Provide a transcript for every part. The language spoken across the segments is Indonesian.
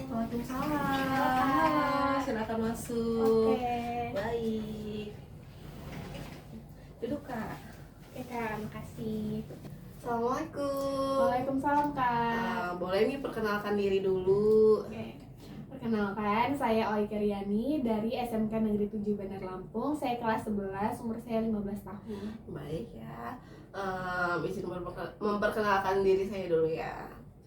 Waalaikumsalam. Halo Halo, Kak. silakan masuk. Oke. Baik. Duduk Kak. Oke Kak, makasih. Assalamualaikum. Waalaikumsalam Kak. Boleh nih perkenalkan diri dulu. Oke. Perkenalkan, saya Oike Riani dari SMK Negeri 7 Bandar Lampung. Saya kelas 11, umur saya 15 tahun. Baik ya. Izin memperkenalkan diri saya dulu ya.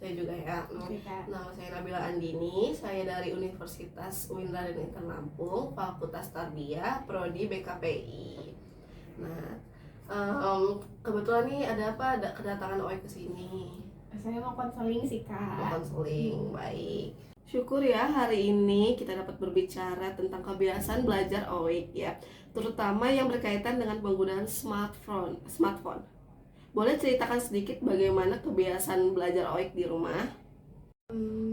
Saya juga ya. Oke Kak. Nama saya Nabila Andini. Saya dari Universitas UIN Raden Intan Lampung, Fakultas Tarbiyah, Prodi BKPI. Nah, kebetulan nih ada apa? Ada kedatangan OI ke sini. Saya mau konseling sih Kak. Konseling, baik. Syukur ya hari ini kita dapat berbicara tentang kebiasaan belajar OIK ya, terutama yang berkaitan dengan penggunaan smartphone. Boleh ceritakan sedikit bagaimana kebiasaan belajar OIK di rumah?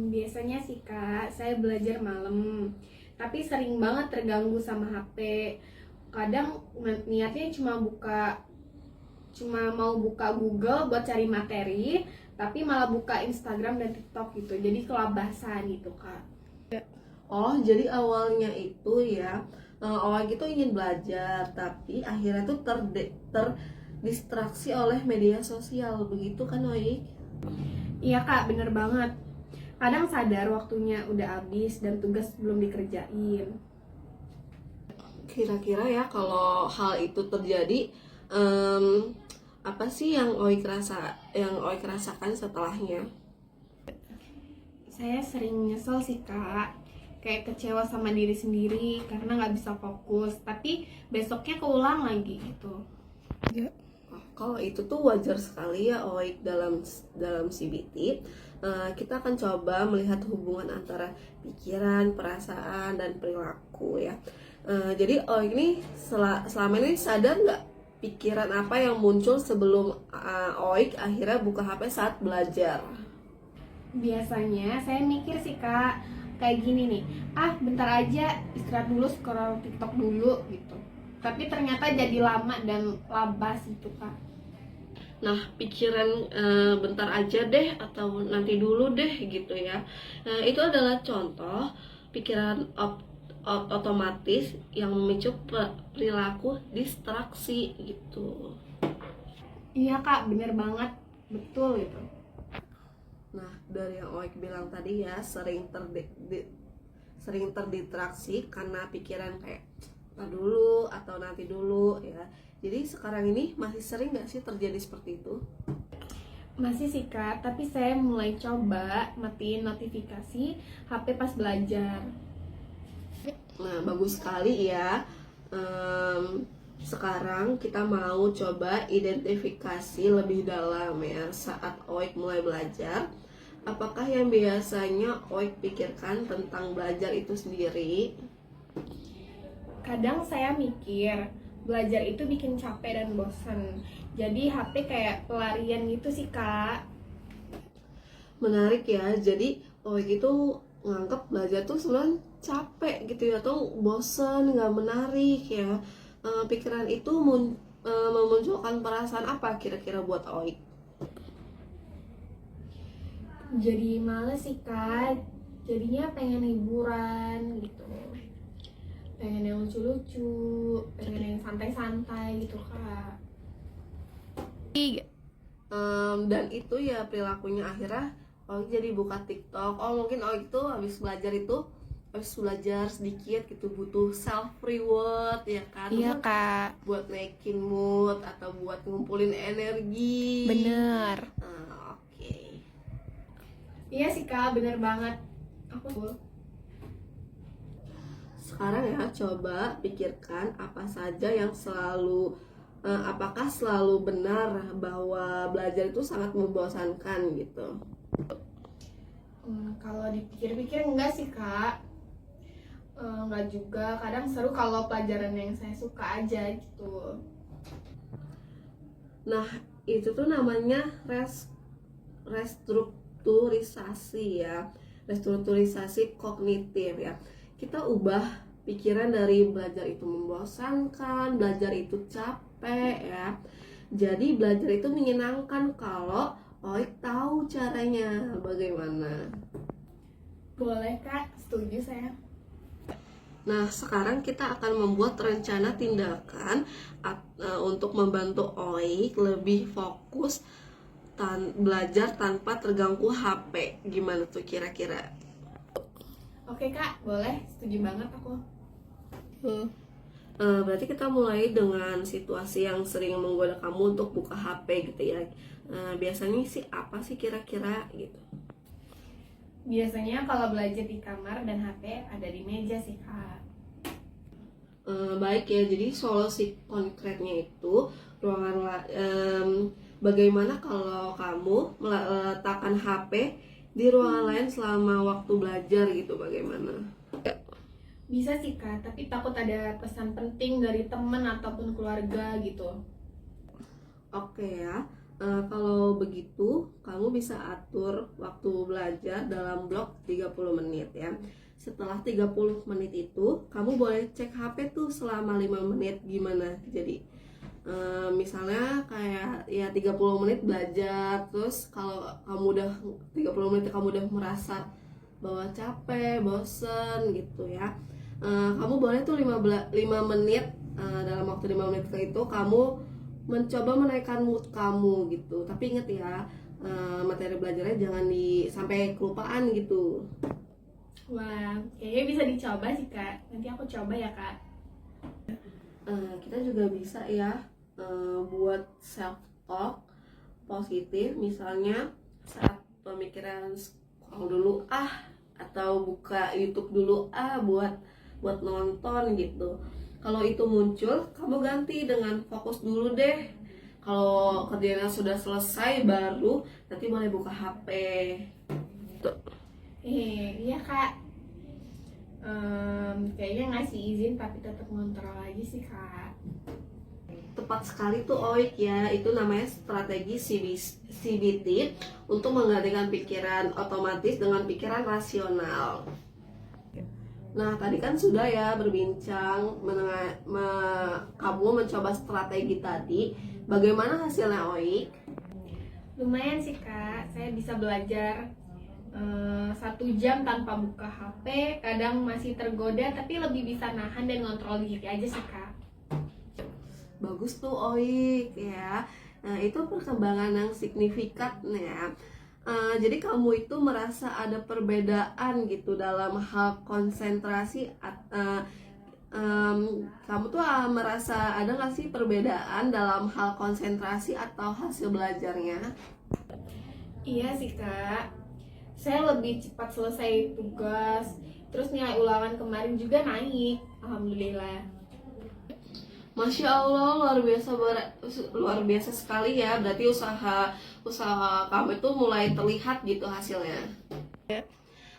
Biasanya sih Kak, saya belajar malam. Tapi sering banget terganggu sama HP. Kadang niatnya cuma mau buka Google buat cari materi, tapi malah buka Instagram dan TikTok gitu. Jadi kelabasan gitu Kak. Oh, jadi awalnya itu ya, OIK itu ingin belajar, tapi akhirnya tuh terdistraksi oleh media sosial, begitu kan OIK? Iya Kak, bener banget. Kadang sadar waktunya udah habis dan tugas belum dikerjain. Kira-kira ya kalau hal itu terjadi, apa sih yang OIK rasakan setelahnya? Saya sering nyesel sih Kak, kayak kecewa sama diri sendiri karena nggak bisa fokus. Tapi besoknya keulang lagi gitu. Kalau itu tuh wajar sekali ya OIK dalam CBT. Kita akan coba melihat hubungan antara pikiran, perasaan, dan perilaku ya. Jadi OIK ini selama ini sadar nggak pikiran apa yang muncul sebelum OIK akhirnya buka HP saat belajar? Biasanya saya mikir sih Kak, kayak gini nih, bentar aja istirahat dulu, scroll TikTok dulu gitu. Tapi ternyata jadi lama dan labas gitu Kak. Nah, pikiran bentar aja deh atau nanti dulu deh gitu ya. Itu adalah contoh pikiran otomatis yang memicu perilaku distraksi gitu. Iya Kak, bener banget, betul itu. Nah, dari yang Oik bilang tadi ya, sering terdistraksi karena pikiran kayak dulu atau nanti dulu ya. Jadi sekarang ini masih sering nggak sih terjadi seperti itu? Masih sih Kak, tapi saya mulai coba matiin notifikasi HP pas belajar. Nah, bagus sekali ya. Sekarang kita mau coba identifikasi lebih dalam ya saat OIK mulai belajar. Apakah yang biasanya OIK pikirkan tentang belajar itu sendiri? Kadang saya mikir, belajar itu bikin capek dan bosan. Jadi HP kayak pelarian gitu sih Kak. Menarik ya. Jadi OIK itu nganggap belajar tuh sebenarnya capek gitu ya, atau bosan, nggak menarik ya. Pikiran itu memunculkan perasaan apa kira-kira buat OIK? Jadi males sih Kak. Jadinya pengen hiburan gitu. Pengen yang lucu-lucu, pengen yang santai-santai gitu Kak. Dan itu ya perilakunya akhirnya OIK jadi buka TikTok. Mungkin OIK itu habis belajar sedikit gitu, butuh self reward ya kan. Iya Kak, Buat naikin mood atau buat ngumpulin energi. bener. Oke. Iya sih Kak, bener banget. Aku Sekarang ya coba pikirkan apakah selalu benar bahwa belajar itu sangat membosankan gitu. kalau dipikir-pikir enggak sih Kak. Enggak juga, kadang seru kalau pelajaran yang saya suka aja gitu. Nah, itu tuh namanya restrukturisasi ya. Restrukturisasi kognitif ya. Kita ubah pikiran dari belajar itu membosankan, belajar itu capek ya. Jadi belajar itu menyenangkan kalau OIK tahu caranya bagaimana. Boleh kak, setuju saya. Nah, sekarang kita akan membuat rencana tindakan untuk membantu Oik lebih fokus belajar tanpa terganggu HP. Gimana tuh kira-kira? Oke kak, boleh, setuju banget aku. Berarti kita mulai dengan situasi yang sering menggoda kamu untuk buka HP gitu ya. Biasanya sih apa sih kira-kira gitu? Biasanya kalau belajar di kamar dan HP ada di meja sih kak. Baik ya, jadi solusi konkretnya itu bagaimana kalau kamu meletakkan HP di ruangan lain selama waktu belajar gitu, bagaimana? Bisa sih kak, tapi takut ada pesan penting dari teman ataupun keluarga gitu. Oke ya, kalau begitu kamu bisa atur waktu belajar dalam blok 30 menit ya. Setelah 30 menit itu kamu boleh cek HP tuh selama 5 menit. Gimana? Jadi misalnya kayak ya 30 menit belajar, terus kalau kamu udah 30 menit kamu udah merasa bahwa capek, bosen gitu ya, kamu boleh tuh 5 menit, dalam waktu 5 menit itu kamu mencoba menaikkan mood kamu gitu. Tapi inget ya, materi belajarnya jangan sampai kelupaan gitu. Wah, kayaknya bisa dicoba sih kak. Nanti aku coba ya kak. Kita juga bisa ya buat self talk positif, misalnya saat pemikiran scroll dulu atau buka YouTube dulu buat nonton gitu. Kalau itu muncul, kamu ganti dengan fokus dulu deh. Kalau kerjanya sudah selesai baru nanti boleh buka HP. Iya kak. Kayaknya ngasih izin tapi tetap ngontrol aja sih kak. Tepat sekali tuh Oik ya, itu namanya strategi CBT untuk menggantikan pikiran otomatis dengan pikiran rasional. Nah, tadi kan sudah ya berbincang, kamu mencoba strategi tadi. Bagaimana hasilnya Oik? Lumayan sih kak, saya bisa belajar 1 jam tanpa buka HP. Kadang masih tergoda tapi lebih bisa nahan dan ngontrol diri aja sih kak. Bagus tuh Oik ya. Nah, itu perkembangan yang signifikan ya. Jadi kamu itu merasa ada perbedaan gitu dalam hal konsentrasi. Kamu tuh merasa ada nggak sih perbedaan dalam hal konsentrasi atau hasil belajarnya? Iya sih kak, saya lebih cepat selesai tugas. Terus nilai ulangan kemarin juga naik, alhamdulillah. Masya Allah, luar biasa sekali ya. Berarti usaha kamu itu mulai terlihat gitu hasilnya.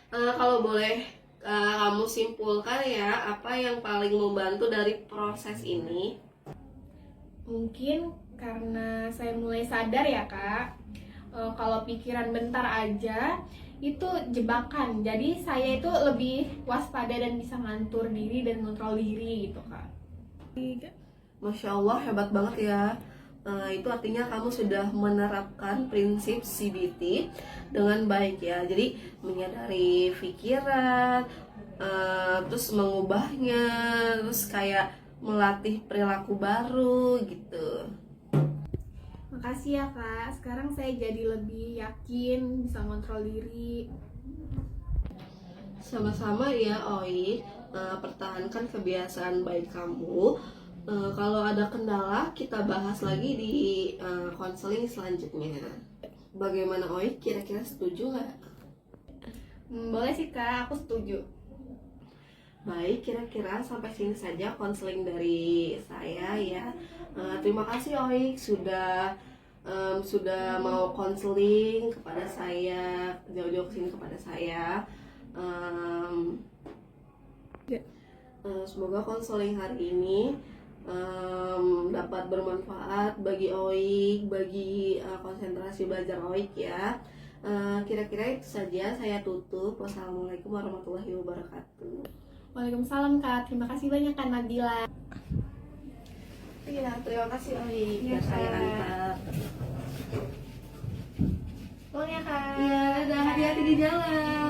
Kalau boleh kamu simpulkan ya, apa yang paling membantu dari proses ini? Mungkin karena saya mulai sadar ya kak, kalau pikiran bentar aja itu jebakan. Jadi saya itu lebih waspada dan bisa ngatur diri dan kontrol diri gitu kak. Masya Allah, hebat banget ya. Itu artinya kamu sudah menerapkan prinsip CBT dengan baik ya. Jadi menyadari pikiran, terus mengubahnya, terus kayak melatih perilaku baru gitu. Makasih ya kak, sekarang saya jadi lebih yakin bisa kontrol diri. Sama-sama ya Oi, pertahankan kebiasaan baik kamu. Kalau ada kendala kita bahas lagi di konseling selanjutnya. Bagaimana Oi, kira-kira setuju nggak? Boleh sih kak, aku setuju. Baik, kira-kira sampai sini saja konseling dari saya ya. Terima kasih Oi sudah mau konseling kepada saya, jauh-jauh kesini kepada saya. Semoga konseling hari ini dapat bermanfaat bagi Oik, bagi konsentrasi belajar Oik ya. Kira-kira itu saja, saya tutup. Wassalamualaikum warahmatullahi wabarakatuh. Waalaikumsalam kak, terima kasih banyak kak Nabila. Iya, terima kasih Oik. Iya, Saya Kak. antar. Pulang ya kak. Iya, dadah, hati-hati di jalan.